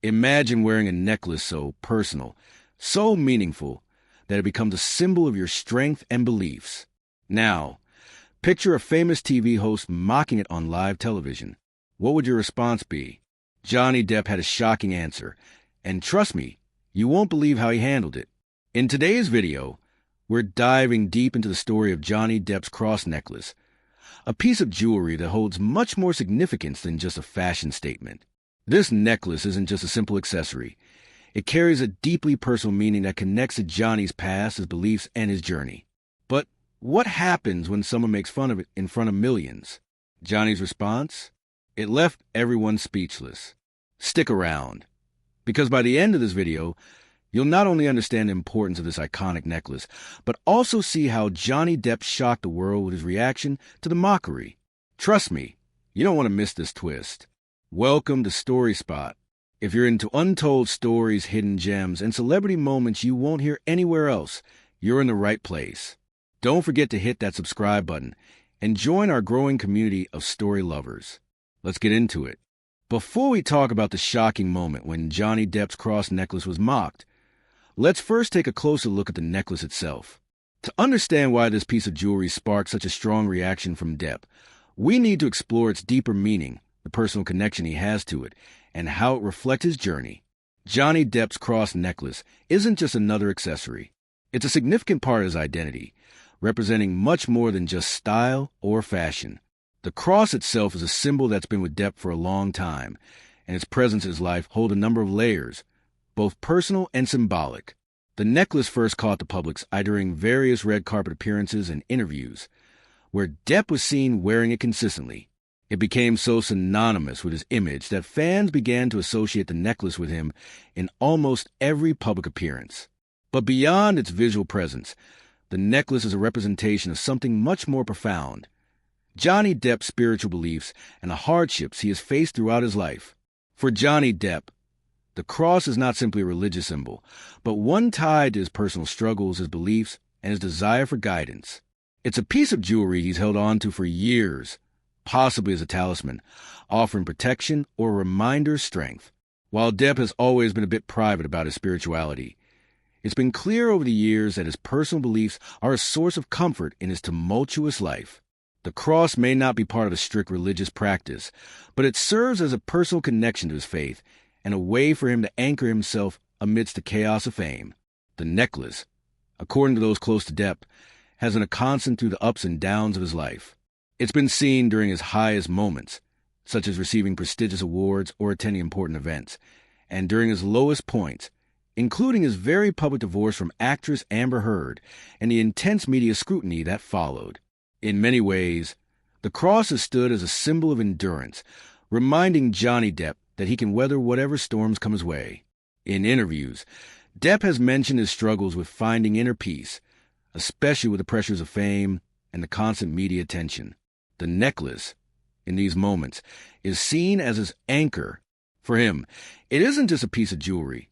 Imagine wearing a necklace so personal, so meaningful, that it becomes a symbol of your strength and beliefs. Now, picture a famous TV host mocking it on live television. What would your response be? Johnny Depp had a shocking answer, and trust me, you won't believe how he handled it. In today's video, we're diving deep into the story of Johnny Depp's cross necklace, a piece of jewelry that holds much more significance than just a fashion statement. This necklace isn't just a simple accessory. It carries a deeply personal meaning that connects to Johnny's past, his beliefs, and his journey. But what happens when someone makes fun of it in front of millions? Johnny's response? It left everyone speechless. Stick around, because by the end of this video, you'll not only understand the importance of this iconic necklace, but also see how Johnny Depp shocked the world with his reaction to the mockery. Trust me, you don't want to miss this twist. Welcome to Story Spot. If you're into untold stories, hidden gems, and celebrity moments you won't hear anywhere else, you're in the right place. Don't forget to hit that subscribe button and join our growing community of story lovers. Let's get into it. Before we talk about the shocking moment when Johnny Depp's cross necklace was mocked, let's first take a closer look at the necklace itself. To understand why this piece of jewelry sparked such a strong reaction from Depp, we need to explore its deeper meaning, the personal connection he has to it, and how it reflects his journey. Johnny Depp's cross necklace isn't just another accessory. It's a significant part of his identity, representing much more than just style or fashion. The cross itself is a symbol that's been with Depp for a long time, and its presence in his life holds a number of layers, both personal and symbolic. The necklace first caught the public's eye during various red carpet appearances and interviews, where Depp was seen wearing it consistently. It became so synonymous with his image that fans began to associate the necklace with him in almost every public appearance. But beyond its visual presence, the necklace is a representation of something much more profound: Johnny Depp's spiritual beliefs and the hardships he has faced throughout his life. For Johnny Depp, the cross is not simply a religious symbol, but one tied to his personal struggles, his beliefs, and his desire for guidance. It's a piece of jewelry he's held on to for years, possibly as a talisman, offering protection or a reminder of strength. While Depp has always been a bit private about his spirituality, it's been clear over the years that his personal beliefs are a source of comfort in his tumultuous life. The cross may not be part of a strict religious practice, but it serves as a personal connection to his faith and a way for him to anchor himself amidst the chaos of fame. The necklace, according to those close to Depp, has been a constant through the ups and downs of his life. It's been seen during his highest moments, such as receiving prestigious awards or attending important events, and during his lowest points, including his very public divorce from actress Amber Heard and the intense media scrutiny that followed. In many ways, the cross has stood as a symbol of endurance, reminding Johnny Depp that he can weather whatever storms come his way. In interviews, Depp has mentioned his struggles with finding inner peace, especially with the pressures of fame and the constant media attention. The necklace, in these moments, is seen as his anchor. For him, it isn't just a piece of jewelry.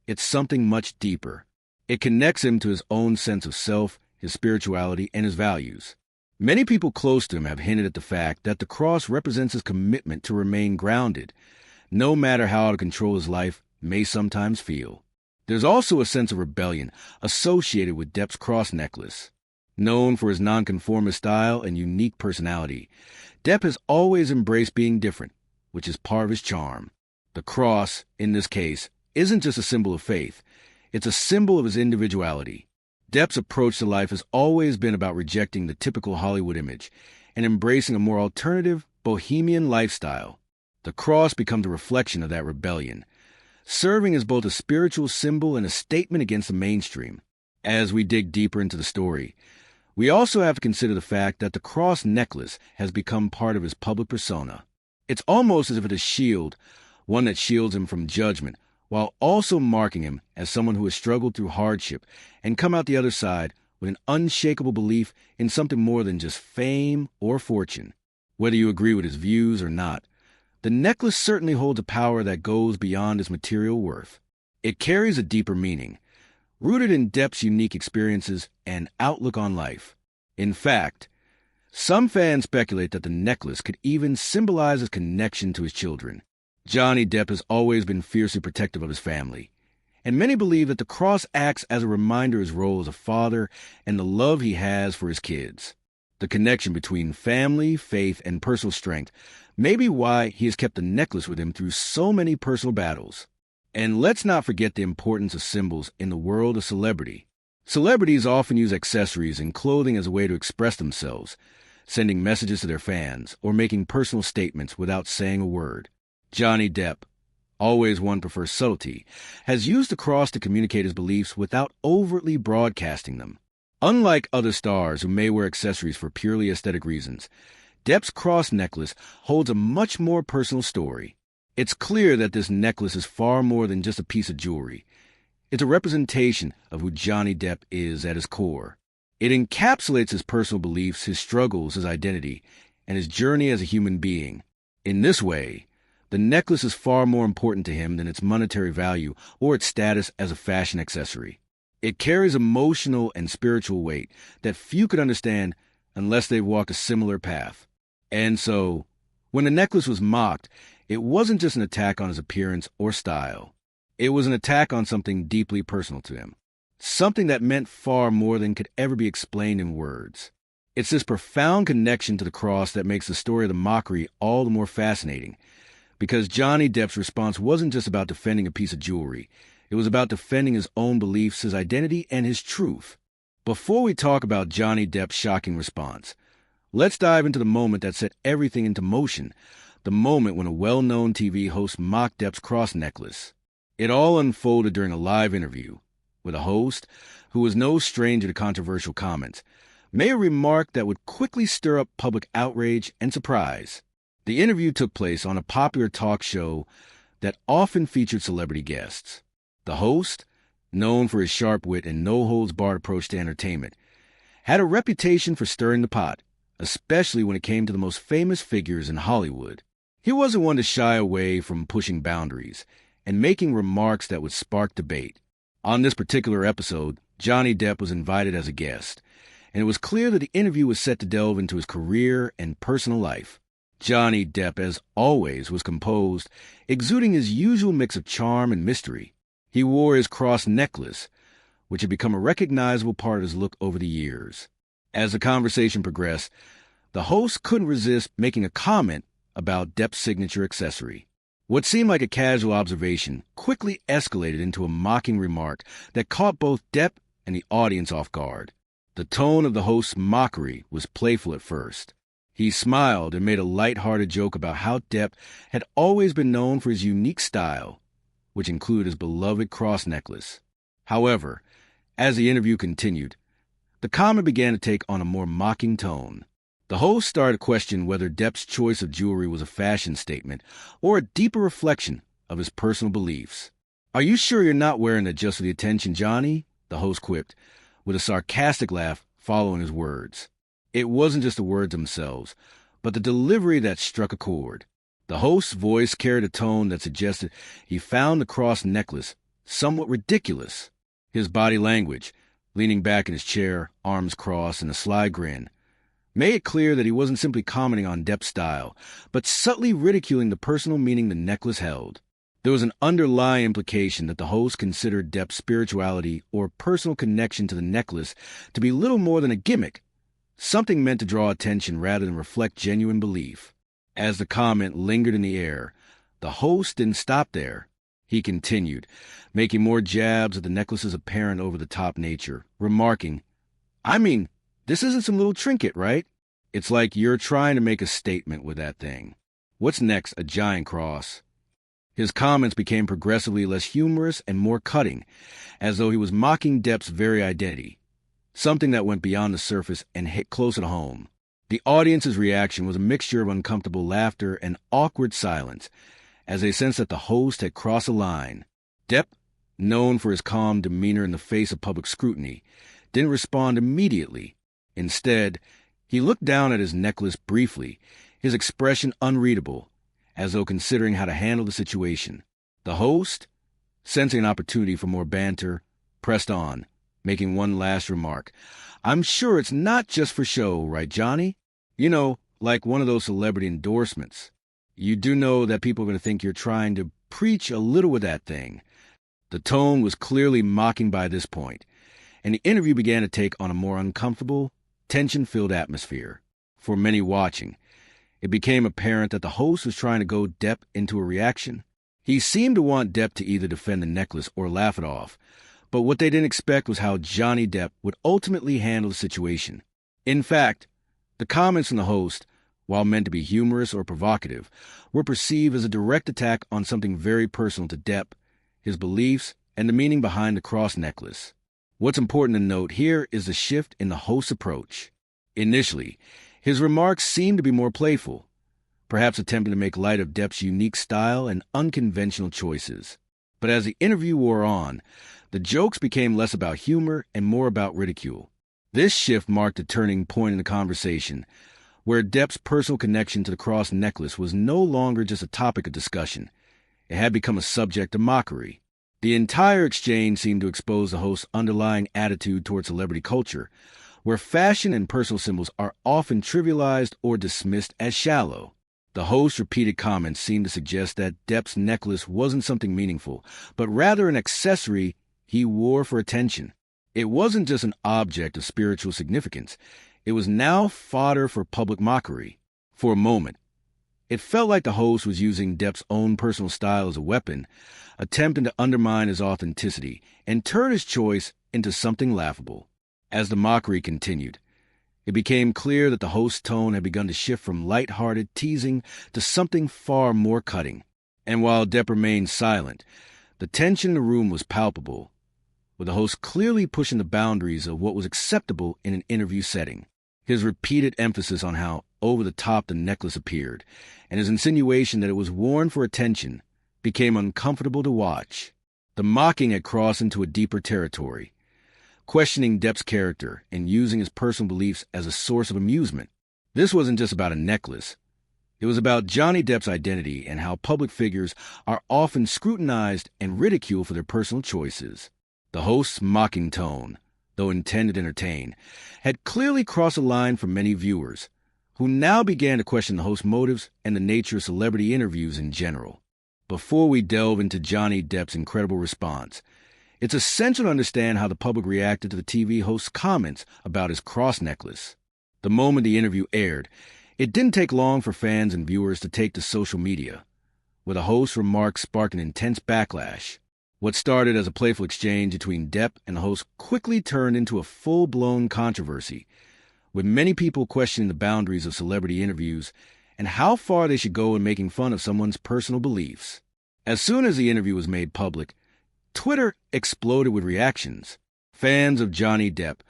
It's something much deeper. It connects him to his own sense of self, his spirituality, and his values. Many people close to him have hinted at the fact that the cross represents his commitment to remain grounded, no matter how out of control his life may sometimes feel. There's also a sense of rebellion associated with Depp's cross necklace. Known for his nonconformist style and unique personality, Depp has always embraced being different, which is part of his charm. The cross, in this case, isn't just a symbol of faith. It's a symbol of his individuality. Depp's approach to life has always been about rejecting the typical Hollywood image and embracing a more alternative, bohemian lifestyle. The cross becomes a reflection of that rebellion, serving as both a spiritual symbol and a statement against the mainstream. As we dig deeper into the story, we also have to consider the fact that the cross necklace has become part of his public persona. It's almost as if it is a shield, one that shields him from judgment, while also marking him as someone who has struggled through hardship and come out the other side with an unshakable belief in something more than just fame or fortune. Whether you agree with his views or not, the necklace certainly holds a power that goes beyond its material worth. It carries a deeper meaning, rooted in Depp's unique experiences and outlook on life. In fact, some fans speculate that the necklace could even symbolize his connection to his children. Johnny Depp has always been fiercely protective of his family, and many believe that the cross acts as a reminder of his role as a father and the love he has for his kids. The connection between family, faith, and personal strength may be why he has kept the necklace with him through so many personal battles. And let's not forget the importance of symbols in the world of celebrity. Celebrities often use accessories and clothing as a way to express themselves, sending messages to their fans or making personal statements without saying a word. Johnny Depp, always one prefers subtlety, has used the cross to communicate his beliefs without overtly broadcasting them. Unlike other stars who may wear accessories for purely aesthetic reasons, Depp's cross necklace holds a much more personal story. It's clear that this necklace is far more than just a piece of jewelry. It's a representation of who Johnny Depp is at his core. It encapsulates his personal beliefs, his struggles, his identity, and his journey as a human being. In this way, the necklace is far more important to him than its monetary value or its status as a fashion accessory. It carries emotional and spiritual weight that few could understand unless they've walked a similar path. And so, when the necklace was mocked, it wasn't just an attack on his appearance or style. It was an attack on something deeply personal to him. Something that meant far more than could ever be explained in words. It's this profound connection to the cross that makes the story of the mockery all the more fascinating, because Johnny Depp's response wasn't just about defending a piece of jewelry. It was about defending his own beliefs, his identity, and his truth. Before we talk about Johnny Depp's shocking response, let's dive into the moment that set everything into motion, the moment when a well-known TV host mocked Depp's cross necklace. It all unfolded during a live interview with a host who was no stranger to controversial comments, made a remark that would quickly stir up public outrage and surprise. The interview took place on a popular talk show that often featured celebrity guests. The host, known for his sharp wit and no-holds-barred approach to entertainment, had a reputation for stirring the pot, especially when it came to the most famous figures in Hollywood. He wasn't one to shy away from pushing boundaries and making remarks that would spark debate. On this particular episode, Johnny Depp was invited as a guest, and it was clear that the interview was set to delve into his career and personal life. Johnny Depp, as always, was composed, exuding his usual mix of charm and mystery. He wore his cross necklace, which had become a recognizable part of his look over the years. As the conversation progressed, the host couldn't resist making a comment about Depp's signature accessory. What seemed like a casual observation quickly escalated into a mocking remark that caught both Depp and the audience off guard. The tone of the host's mockery was playful at first. He smiled and made a light-hearted joke about how Depp had always been known for his unique style, which included his beloved cross necklace. However, as the interview continued, the comment began to take on a more mocking tone. The host started to question whether Depp's choice of jewelry was a fashion statement or a deeper reflection of his personal beliefs. "Are you sure you're not wearing that just for the attention, Johnny?" the host quipped, with a sarcastic laugh following his words. It wasn't just the words themselves, but the delivery that struck a chord. The host's voice carried a tone that suggested he found the cross necklace somewhat ridiculous. His body language, leaning back in his chair, arms crossed, and a sly grin, made it clear that he wasn't simply commenting on Depp's style, but subtly ridiculing the personal meaning the necklace held. There was an underlying implication that the host considered Depp's spirituality or personal connection to the necklace to be little more than a gimmick, something meant to draw attention rather than reflect genuine belief. As the comment lingered in the air, the host didn't stop there. He continued, making more jabs at the necklace's apparent over-the-top nature, remarking, "I mean, this isn't some little trinket, right? It's like you're trying to make a statement with that thing. What's next, a giant cross?" His comments became progressively less humorous and more cutting, as though he was mocking Depp's very identity, something that went beyond the surface and hit closer to home. The audience's reaction was a mixture of uncomfortable laughter and awkward silence, as they sensed that the host had crossed a line. Depp, known for his calm demeanor in the face of public scrutiny, didn't respond immediately. Instead, he looked down at his necklace briefly, his expression unreadable, as though considering how to handle the situation. The host, sensing an opportunity for more banter, pressed on, making one last remark. "I'm sure it's not just for show, right, Johnny? You know, like one of those celebrity endorsements." You do know that people are going to think you're trying to preach a little with that thing. The tone was clearly mocking by this point, and the interview began to take on a more uncomfortable, tension-filled atmosphere. For many watching, it became apparent that the host was trying to goad Depp into a reaction. He seemed to want Depp to either defend the necklace or laugh it off, but what they didn't expect was how Johnny Depp would ultimately handle the situation. In fact, the comments from the host, while meant to be humorous or provocative, were perceived as a direct attack on something very personal to Depp, his beliefs, and the meaning behind the cross necklace. What's important to note here is the shift in the host's approach. Initially, his remarks seemed to be more playful, perhaps attempting to make light of Depp's unique style and unconventional choices. But as the interview wore on, the jokes became less about humor and more about ridicule. This shift marked a turning point in the conversation, where Depp's personal connection to the cross necklace was no longer just a topic of discussion. It had become a subject of mockery. The entire exchange seemed to expose the host's underlying attitude toward celebrity culture, where fashion and personal symbols are often trivialized or dismissed as shallow. The host's repeated comments seemed to suggest that Depp's necklace wasn't something meaningful, but rather an accessory he wore for attention. It wasn't just an object of spiritual significance. It was now fodder for public mockery. For a moment, it felt like the host was using Depp's own personal style as a weapon, attempting to undermine his authenticity and turn his choice into something laughable. As the mockery continued, it became clear that the host's tone had begun to shift from light-hearted teasing to something far more cutting. And while Depp remained silent, the tension in the room was palpable, with the host clearly pushing the boundaries of what was acceptable in an interview setting. His repeated emphasis on how over-the-top the necklace appeared, and his insinuation that it was worn for attention, became uncomfortable to watch. The mocking had crossed into a deeper territory, questioning Depp's character and using his personal beliefs as a source of amusement. This wasn't just about a necklace. It was about Johnny Depp's identity and how public figures are often scrutinized and ridiculed for their personal choices. The host's mocking tone, though intended to entertain, had clearly crossed a line for many viewers, who now began to question the host's motives and the nature of celebrity interviews in general. Before we delve into Johnny Depp's incredible response, it's essential to understand how the public reacted to the TV host's comments about his cross necklace. The moment the interview aired, it didn't take long for fans and viewers to take to social media, where the host's remarks sparked an intense backlash. What started as a playful exchange between Depp and the host quickly turned into a full-blown controversy, with many people questioning the boundaries of celebrity interviews and how far they should go in making fun of someone's personal beliefs. As soon as the interview was made public, Twitter exploded with reactions. Fans of Johnny Depp,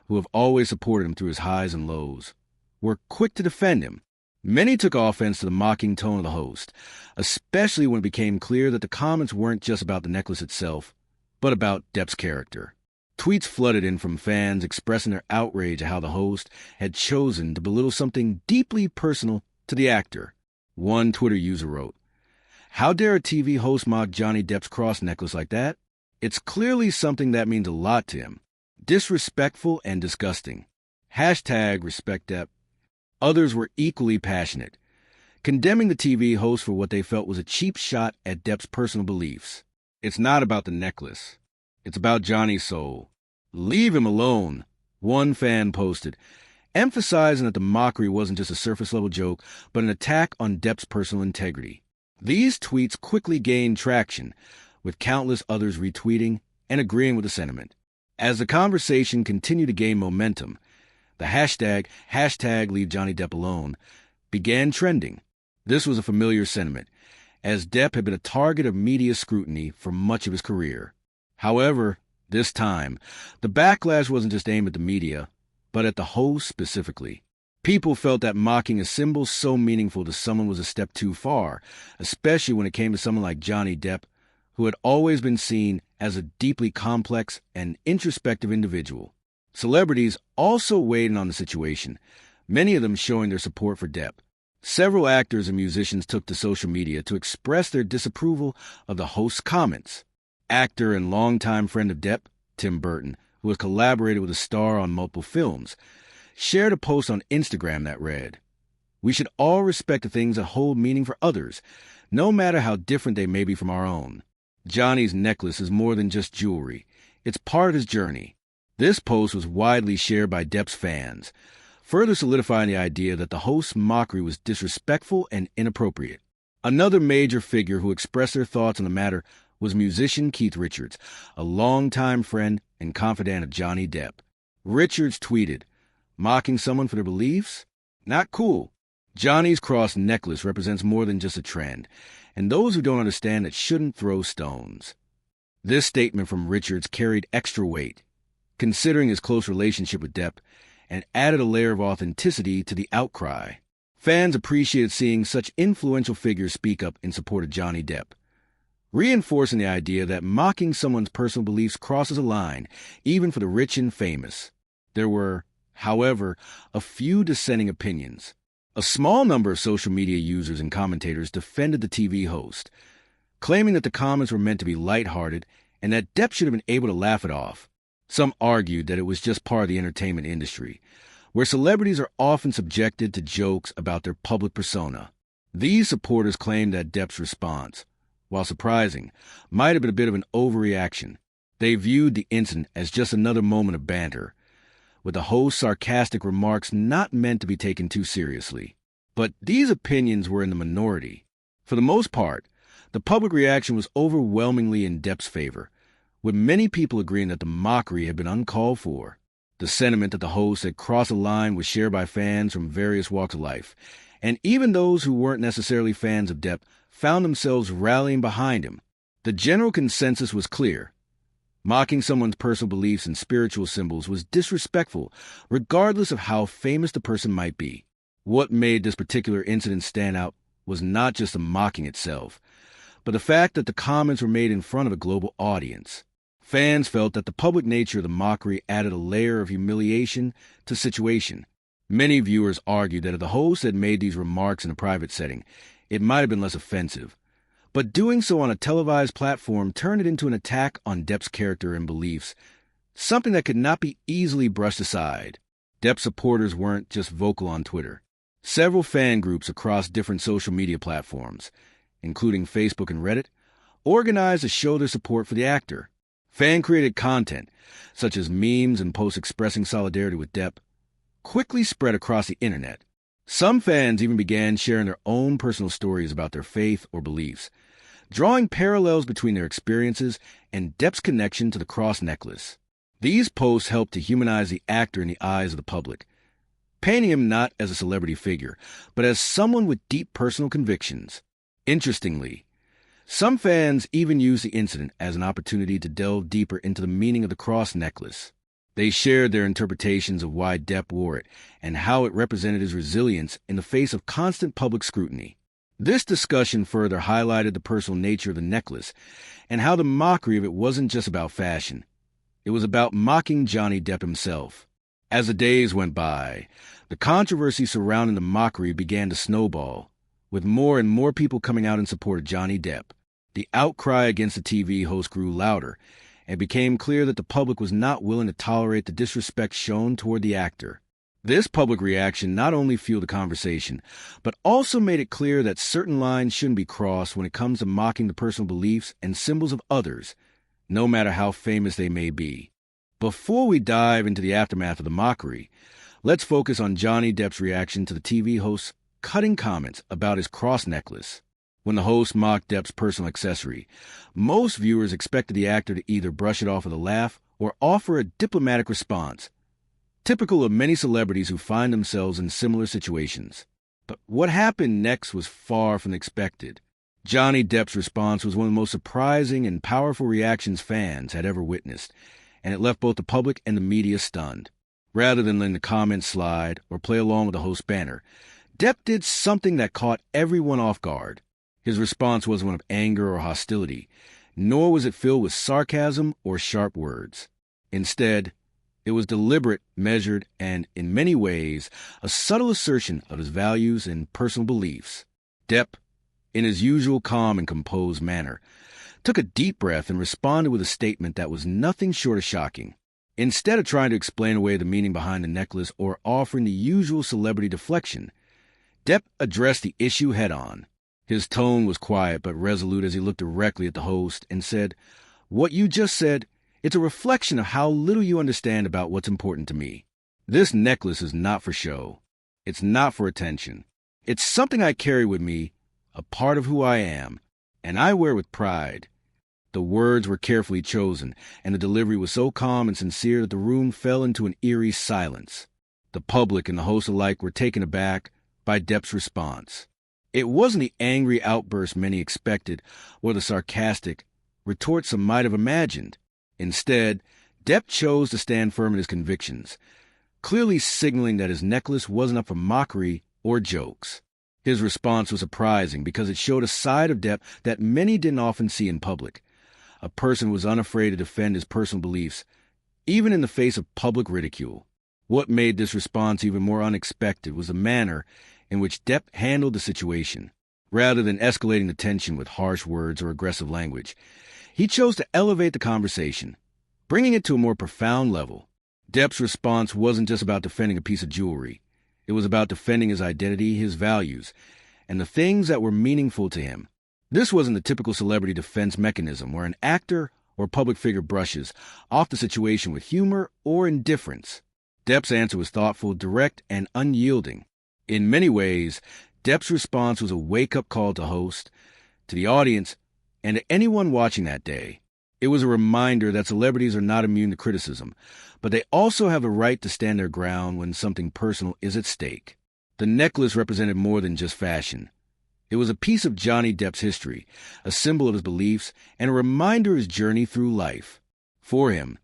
who have always supported him through his highs and lows, were quick to defend him. Many took offense to the mocking tone of the host, especially when it became clear that the comments weren't just about the necklace itself, but about Depp's character. Tweets flooded in from fans expressing their outrage at how the host had chosen to belittle something deeply personal to the actor. One Twitter user wrote, "How dare a TV host mock Johnny Depp's cross necklace like that? It's clearly something that means a lot to him. Disrespectful and disgusting. #RespectDepp." Others were equally passionate, condemning the TV host for what they felt was a cheap shot at Depp's personal beliefs. "It's not about the necklace. It's about Johnny's soul. Leave him alone," one fan posted, emphasizing that the mockery wasn't just a surface-level joke, but an attack on Depp's personal integrity. These tweets quickly gained traction, with countless others retweeting and agreeing with the sentiment. As the conversation continued to gain momentum, the hashtag Leave Johnny Depp Alone began trending. This was a familiar sentiment, as Depp had been a target of media scrutiny for much of his career. However, this time, the backlash wasn't just aimed at the media, but at the host specifically. People felt that mocking a symbol so meaningful to someone was a step too far, especially when it came to someone like Johnny Depp, who had always been seen as a deeply complex and introspective individual. Celebrities also weighed in on the situation, many of them showing their support for Depp. Several actors and musicians took to social media to express their disapproval of the host's comments. Actor and longtime friend of Depp, Tim Burton, who has collaborated with the star on multiple films, shared a post on Instagram that read, We should all respect the things that hold meaning for others, no matter how different they may be from our own. Johnny's necklace is more than just jewelry. It's part of his journey. This post was widely shared by Depp's fans, further solidifying the idea that the host's mockery was disrespectful and inappropriate. Another major figure who expressed their thoughts on the matter was musician Keith Richards, a longtime friend and confidant of Johnny Depp. Richards tweeted, "Mocking someone for their beliefs? Not cool. Johnny's cross necklace represents more than just a trend, and those who don't understand it shouldn't throw stones." This statement from Richards carried extra weight, considering his close relationship with Depp, and added a layer of authenticity to the outcry. Fans appreciated seeing such influential figures speak up in support of Johnny Depp, reinforcing the idea that mocking someone's personal beliefs crosses a line, even for the rich and famous. There were, however, a few dissenting opinions. A small number of social media users and commentators defended the TV host, claiming that the comments were meant to be lighthearted and that Depp should have been able to laugh it off. Some argued that it was just part of the entertainment industry, where celebrities are often subjected to jokes about their public persona. These supporters claimed that Depp's response, while surprising, might have been a bit of an overreaction. They viewed the incident as just another moment of banter, with the host's sarcastic remarks not meant to be taken too seriously. But these opinions were in the minority. For the most part, the public reaction was overwhelmingly in Depp's favor, with many people agreeing that the mockery had been uncalled for. The sentiment that the host had crossed a line was shared by fans from various walks of life, and even those who weren't necessarily fans of Depp found themselves rallying behind him. The general consensus was clear. Mocking someone's personal beliefs and spiritual symbols was disrespectful, regardless of how famous the person might be. What made this particular incident stand out was not just the mocking itself, but the fact that the comments were made in front of a global audience. Fans felt that the public nature of the mockery added a layer of humiliation to the situation. Many viewers argued that if the host had made these remarks in a private setting, it might have been less offensive. But doing so on a televised platform turned it into an attack on Depp's character and beliefs, something that could not be easily brushed aside. Depp supporters weren't just vocal on Twitter. Several fan groups across different social media platforms, including Facebook and Reddit, organized to show their support for the actor. Fan-created content, such as memes and posts expressing solidarity with Depp, quickly spread across the internet. Some fans even began sharing their own personal stories about their faith or beliefs, drawing parallels between their experiences and Depp's connection to the cross necklace. These posts helped to humanize the actor in the eyes of the public, painting him not as a celebrity figure, but as someone with deep personal convictions. Interestingly, some fans even used the incident as an opportunity to delve deeper into the meaning of the cross necklace. They shared their interpretations of why Depp wore it and how it represented his resilience in the face of constant public scrutiny. This discussion further highlighted the personal nature of the necklace and how the mockery of it wasn't just about fashion. It was about mocking Johnny Depp himself. As the days went by, the controversy surrounding the mockery began to snowball, with more and more people coming out in support of Johnny Depp. The outcry against the TV host grew louder, and it became clear that the public was not willing to tolerate the disrespect shown toward the actor. This public reaction not only fueled the conversation, but also made it clear that certain lines shouldn't be crossed when it comes to mocking the personal beliefs and symbols of others, no matter how famous they may be. Before we dive into the aftermath of the mockery, let's focus on Johnny Depp's reaction to the TV host's cutting comments about his cross necklace. When the host mocked Depp's personal accessory, most viewers expected the actor to either brush it off with a laugh or offer a diplomatic response, typical of many celebrities who find themselves in similar situations. But what happened next was far from expected. Johnny Depp's response was one of the most surprising and powerful reactions fans had ever witnessed, and it left both the public and the media stunned. Rather than letting the comments slide or play along with the host's banner, Depp did something that caught everyone off guard. His response wasn't one of anger or hostility, nor was it filled with sarcasm or sharp words. Instead, it was deliberate, measured, and, in many ways, a subtle assertion of his values and personal beliefs. Depp, in his usual calm and composed manner, took a deep breath and responded with a statement that was nothing short of shocking. Instead of trying to explain away the meaning behind the necklace or offering the usual celebrity deflection, Depp addressed the issue head-on. His tone was quiet but resolute as he looked directly at the host and said, "What you just said, it's a reflection of how little you understand about what's important to me. This necklace is not for show. It's not for attention. It's something I carry with me, a part of who I am, and I wear with pride." The words were carefully chosen, and the delivery was so calm and sincere that the room fell into an eerie silence. The public and the host alike were taken aback by Depp's response. It wasn't the angry outburst many expected or the sarcastic retort some might have imagined. Instead, Depp chose to stand firm in his convictions, clearly signaling that his necklace wasn't up for mockery or jokes. His response was surprising because it showed a side of Depp that many didn't often see in public. A person who was unafraid to defend his personal beliefs, even in the face of public ridicule. What made this response even more unexpected was the manner in which Depp handled the situation. Rather than escalating the tension with harsh words or aggressive language, he chose to elevate the conversation, bringing it to a more profound level. Depp's response wasn't just about defending a piece of jewelry. It was about defending his identity, his values, and the things that were meaningful to him. This wasn't the typical celebrity defense mechanism where an actor or public figure brushes off the situation with humor or indifference. Depp's answer was thoughtful, direct, and unyielding. In many ways, Depp's response was a wake-up call to host, to the audience, and to anyone watching that day. It was a reminder that celebrities are not immune to criticism, but they also have a right to stand their ground when something personal is at stake. The necklace represented more than just fashion. It was a piece of Johnny Depp's history, a symbol of his beliefs, and a reminder of his journey through life. For him,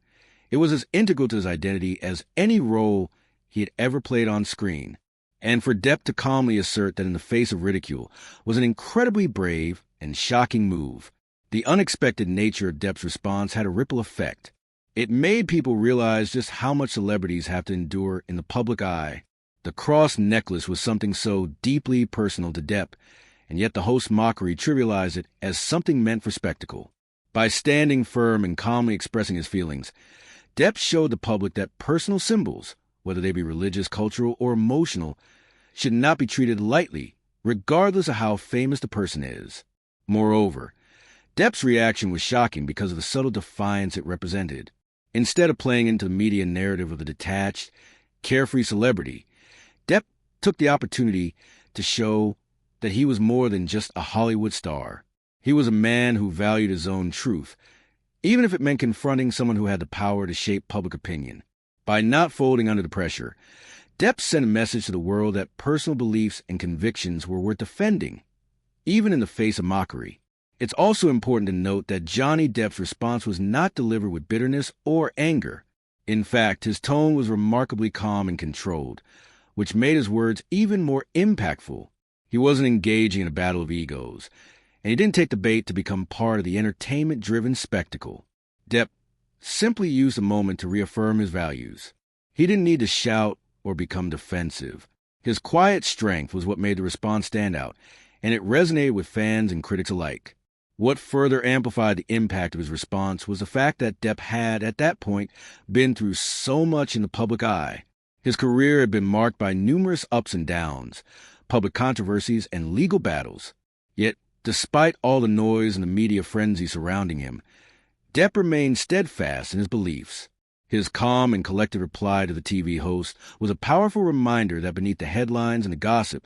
it was as integral to his identity as any role he had ever played on screen. And for Depp to calmly assert that in the face of ridicule was an incredibly brave and shocking move. The unexpected nature of Depp's response had a ripple effect. It made people realize just how much celebrities have to endure in the public eye. The cross necklace was something so deeply personal to Depp, and yet the host's mockery trivialized it as something meant for spectacle. By standing firm and calmly expressing his feelings, Depp showed the public that personal symbols, whether they be religious, cultural, or emotional, should not be treated lightly, regardless of how famous the person is. Moreover, Depp's reaction was shocking because of the subtle defiance it represented. Instead of playing into the media narrative of the detached, carefree celebrity, Depp took the opportunity to show that he was more than just a Hollywood star. He was a man who valued his own truth, even if it meant confronting someone who had the power to shape public opinion. By not folding under the pressure, Depp sent a message to the world that personal beliefs and convictions were worth defending, even in the face of mockery. It's also important to note that Johnny Depp's response was not delivered with bitterness or anger. In fact, his tone was remarkably calm and controlled, which made his words even more impactful. He wasn't engaging in a battle of egos, and he didn't take the bait to become part of the entertainment-driven spectacle. Depp simply used the moment to reaffirm his values. He didn't need to shout or become defensive. His quiet strength was what made the response stand out, and it resonated with fans and critics alike. What further amplified the impact of his response was the fact that Depp had, at that point, been through so much in the public eye. His career had been marked by numerous ups and downs, public controversies, and legal battles. Yet, despite all the noise and the media frenzy surrounding him, Depp remained steadfast in his beliefs. His calm and collected reply to the TV host was a powerful reminder that beneath the headlines and the gossip,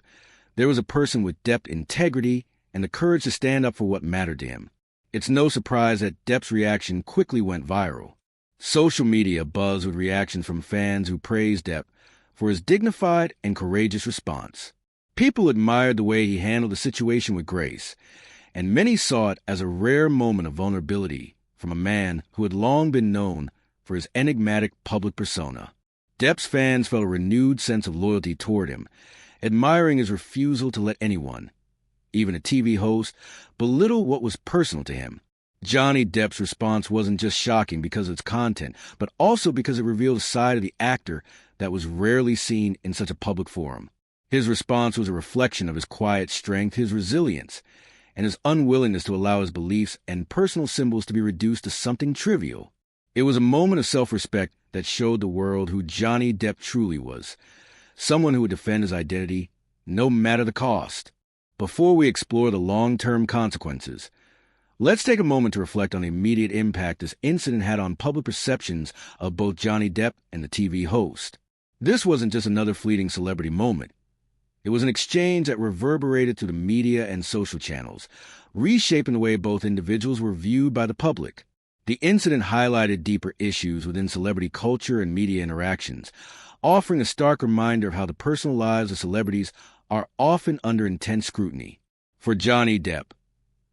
there was a person with depth, integrity, and the courage to stand up for what mattered to him. It's no surprise that Depp's reaction quickly went viral. Social media buzzed with reactions from fans who praised Depp for his dignified and courageous response. People admired the way he handled the situation with grace, and many saw it as a rare moment of vulnerability from a man who had long been known for his enigmatic public persona. Depp's fans felt a renewed sense of loyalty toward him, admiring his refusal to let anyone, even a TV host, belittle what was personal to him. Johnny Depp's response wasn't just shocking because of its content, but also because it revealed a side of the actor that was rarely seen in such a public forum. His response was a reflection of his quiet strength, his resilience, and his unwillingness to allow his beliefs and personal symbols to be reduced to something trivial. It was a moment of self-respect that showed the world who Johnny Depp truly was, someone who would defend his identity no matter the cost. Before we explore the long-term consequences, let's take a moment to reflect on the immediate impact this incident had on public perceptions of both Johnny Depp and the TV host. This wasn't just another fleeting celebrity moment. It was an exchange that reverberated through the media and social channels, reshaping the way both individuals were viewed by the public. The incident highlighted deeper issues within celebrity culture and media interactions, offering a stark reminder of how the personal lives of celebrities are often under intense scrutiny. For Johnny Depp,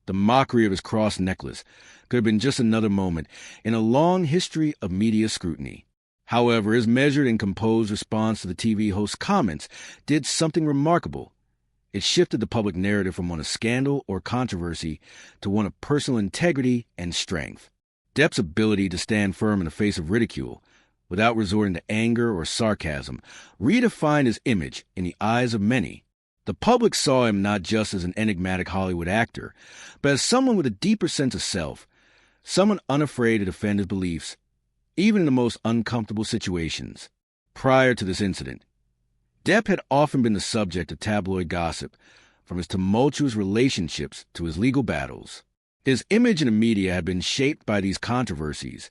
the mockery of his cross necklace could have been just another moment in a long history of media scrutiny. However, his measured and composed response to the TV host's comments did something remarkable. It shifted the public narrative from one of scandal or controversy to one of personal integrity and strength. Depp's ability to stand firm in the face of ridicule, without resorting to anger or sarcasm, redefined his image in the eyes of many. The public saw him not just as an enigmatic Hollywood actor, but as someone with a deeper sense of self, someone unafraid to defend his beliefs, even in the most uncomfortable situations. Prior to this incident, Depp had often been the subject of tabloid gossip, from his tumultuous relationships to his legal battles. His image in the media had been shaped by these controversies,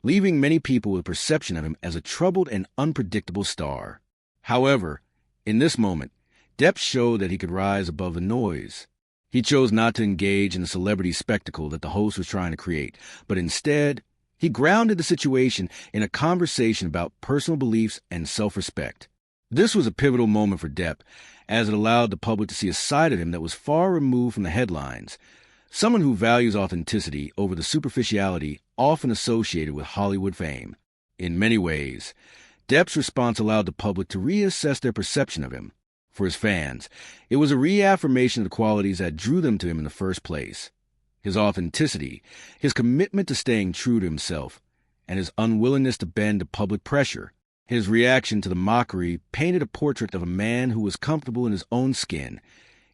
leaving many people with a perception of him as a troubled and unpredictable star. However, in this moment, Depp showed that he could rise above the noise. He chose not to engage in the celebrity spectacle that the host was trying to create, but instead, he grounded the situation in a conversation about personal beliefs and self-respect. This was a pivotal moment for Depp, as it allowed the public to see a side of him that was far removed from the headlines, someone who values authenticity over the superficiality often associated with Hollywood fame. In many ways, Depp's response allowed the public to reassess their perception of him. For his fans, it was a reaffirmation of the qualities that drew them to him in the first place. His authenticity, his commitment to staying true to himself, and his unwillingness to bend to public pressure. His reaction to the mockery painted a portrait of a man who was comfortable in his own skin,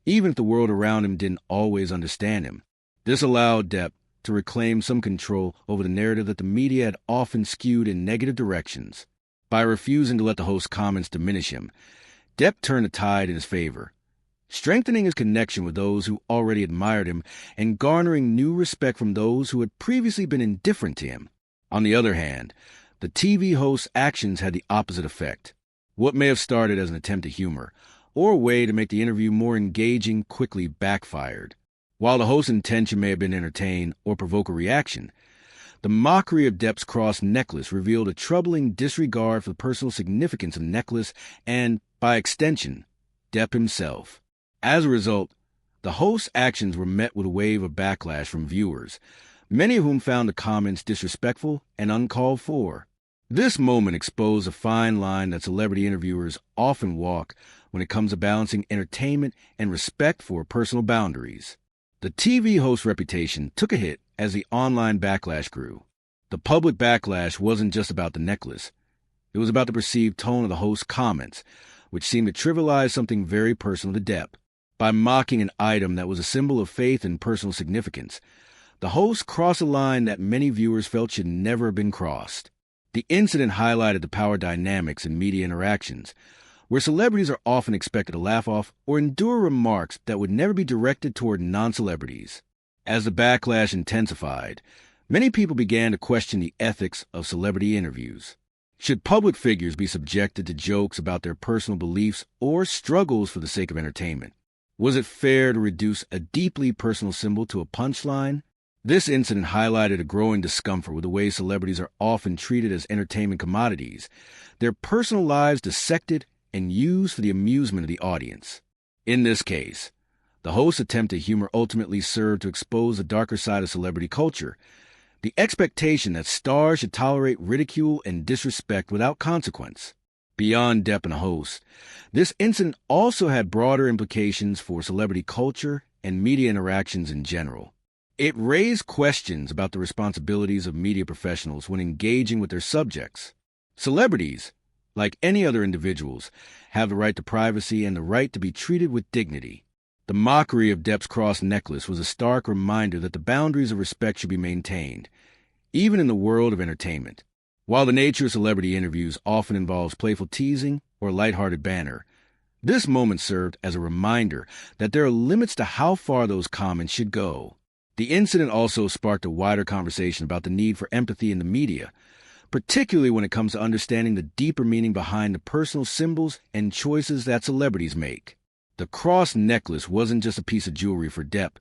even if the world around him didn't always understand him. This allowed Depp to reclaim some control over the narrative that the media had often skewed in negative directions. By refusing to let the host's comments diminish him, Depp turned the tide in his favor, strengthening his connection with those who already admired him and garnering new respect from those who had previously been indifferent to him. On the other hand, the TV host's actions had the opposite effect. What may have started as an attempt at humor, or a way to make the interview more engaging, quickly backfired. While the host's intention may have been to entertain or provoke a reaction, the mockery of Depp's cross necklace revealed a troubling disregard for the personal significance of the necklace and, by extension, Depp himself. As a result, the host's actions were met with a wave of backlash from viewers, many of whom found the comments disrespectful and uncalled for. This moment exposed a fine line that celebrity interviewers often walk when it comes to balancing entertainment and respect for personal boundaries. The TV host's reputation took a hit as the online backlash grew. The public backlash wasn't just about the necklace. It was about the perceived tone of the host's comments, which seemed to trivialize something very personal to Depp. By mocking an item that was a symbol of faith and personal significance, the host crossed a line that many viewers felt should never have been crossed. The incident highlighted the power dynamics in media interactions, where celebrities are often expected to laugh off or endure remarks that would never be directed toward non-celebrities. As the backlash intensified, many people began to question the ethics of celebrity interviews. Should public figures be subjected to jokes about their personal beliefs or struggles for the sake of entertainment? Was it fair to reduce a deeply personal symbol to a punchline? This incident highlighted a growing discomfort with the way celebrities are often treated as entertainment commodities, their personal lives dissected and used for the amusement of the audience. In this case, the host's attempt at humor ultimately served to expose the darker side of celebrity culture, the expectation that stars should tolerate ridicule and disrespect without consequence. Beyond Depp and the host, this incident also had broader implications for celebrity culture and media interactions in general. It raised questions about the responsibilities of media professionals when engaging with their subjects. Celebrities, like any other individuals, have the right to privacy and the right to be treated with dignity. The mockery of Depp's cross necklace was a stark reminder that the boundaries of respect should be maintained, even in the world of entertainment. While the nature of celebrity interviews often involves playful teasing or lighthearted banter, This moment served as a reminder that there are limits to how far those comments should go. The incident also sparked a wider conversation about the need for empathy in the media, particularly when it comes to understanding the deeper meaning behind the personal symbols and choices that celebrities make. The cross necklace wasn't just a piece of jewelry for Depp.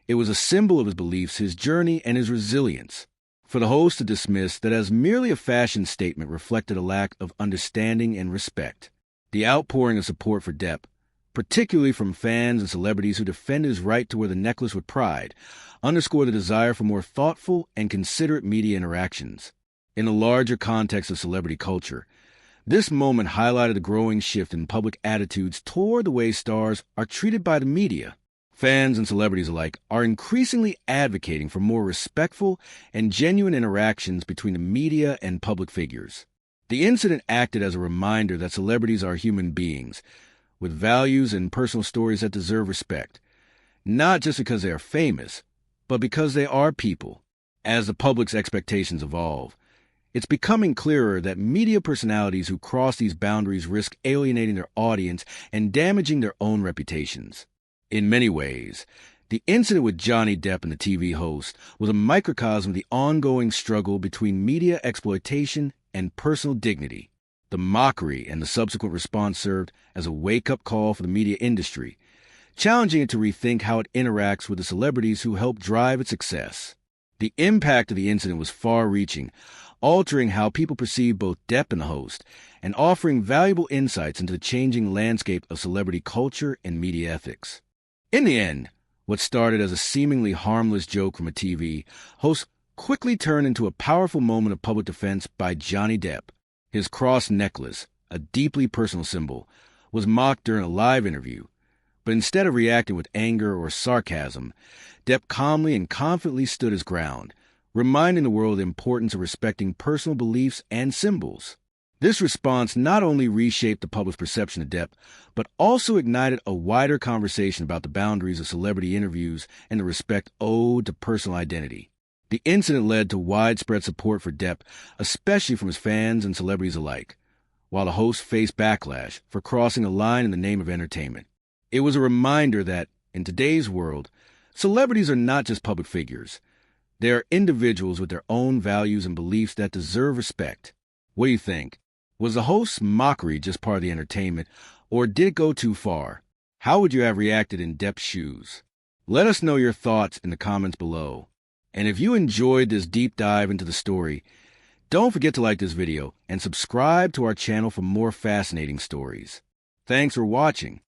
It was a symbol of his beliefs, his journey, and his resilience. For the host to dismiss that as merely a fashion statement reflected a lack of understanding and respect. The outpouring of support for Depp, particularly from fans and celebrities who defend his right to wear the necklace with pride, underscore the desire for more thoughtful and considerate media interactions. In the larger context of celebrity culture, this moment highlighted the growing shift in public attitudes toward the way stars are treated by the media. Fans and celebrities alike are increasingly advocating for more respectful and genuine interactions between the media and public figures. The incident acted as a reminder that celebrities are human beings, with values and personal stories that deserve respect, not just because they are famous, but because they are people. As the public's expectations evolve, it's becoming clearer that media personalities who cross these boundaries risk alienating their audience and damaging their own reputations. In many ways, the incident with Johnny Depp and the TV host was a microcosm of the ongoing struggle between media exploitation and personal dignity. The mockery and the subsequent response served as a wake-up call for the media industry, challenging it to rethink how it interacts with the celebrities who help drive its success. The impact of the incident was far-reaching, altering how people perceive both Depp and the host, and offering valuable insights into the changing landscape of celebrity culture and media ethics. In the end, what started as a seemingly harmless joke from a TV host quickly turned into a powerful moment of public defense by Johnny Depp. His cross necklace, a deeply personal symbol, was mocked during a live interview, but instead of reacting with anger or sarcasm, Depp calmly and confidently stood his ground, reminding the world of the importance of respecting personal beliefs and symbols. This response not only reshaped the public's perception of Depp, but also ignited a wider conversation about the boundaries of celebrity interviews and the respect owed to personal identity. The incident led to widespread support for Depp, especially from his fans and celebrities alike, while the host faced backlash for crossing a line in the name of entertainment. It was a reminder that, in today's world, celebrities are not just public figures. They are individuals with their own values and beliefs that deserve respect. What do you think? Was the host's mockery just part of the entertainment, or did it go too far? How would you have reacted in Depp's shoes? Let us know your thoughts in the comments below. And if you enjoyed this deep dive into the story, don't forget to like this video and subscribe to our channel for more fascinating stories. Thanks for watching.